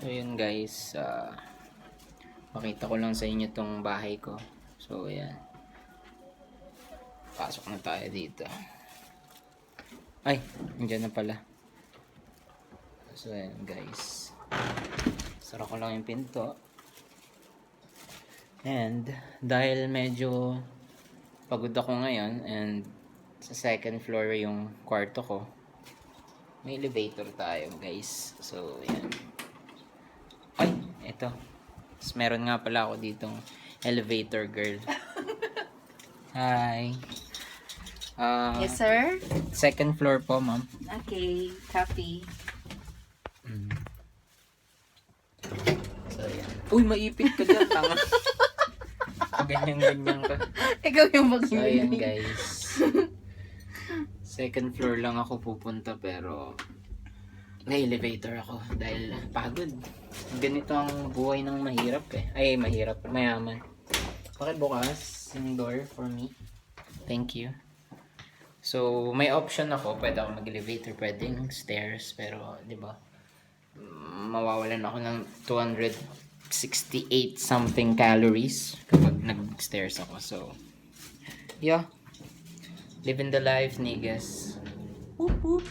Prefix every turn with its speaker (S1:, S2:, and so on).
S1: So yun guys, makita ko lang sa inyo tong bahay ko. So ayan, pasok na tayo dito. Ay, andyan na pala. So ayan guys, sara ko lang yung pinto. And dahil medyo pagod ako ngayon and sa second floor yung kwarto ko, may elevator tayo guys. So ayan. Ay, eto. Tapos meron nga pala ako ditong elevator girl. Hi.
S2: Yes, sir.
S1: Second floor po, ma'am.
S2: Okay, copy.
S1: So, ayan. Uy, maipit ka dyan, tanga. Ganyan-ganyan ka.
S2: Ikaw yung
S1: So, ayan
S2: mag-ibig.
S1: guys. Second floor lang ako pupunta pero na-elevator ako dahil pagod. Ganito ang buhay ng mahirap eh. Ay, mahirap. Mayaman. Bakit bukas yung door for me? Thank you. So, may option ako. Pwede ako mag-elevator, pwedeng stairs. Pero, di ba? Mawawalan ako ng 268 something calories kapag nag-stairs ako. So, yeah. Living the life, niggas. Whoop whoop.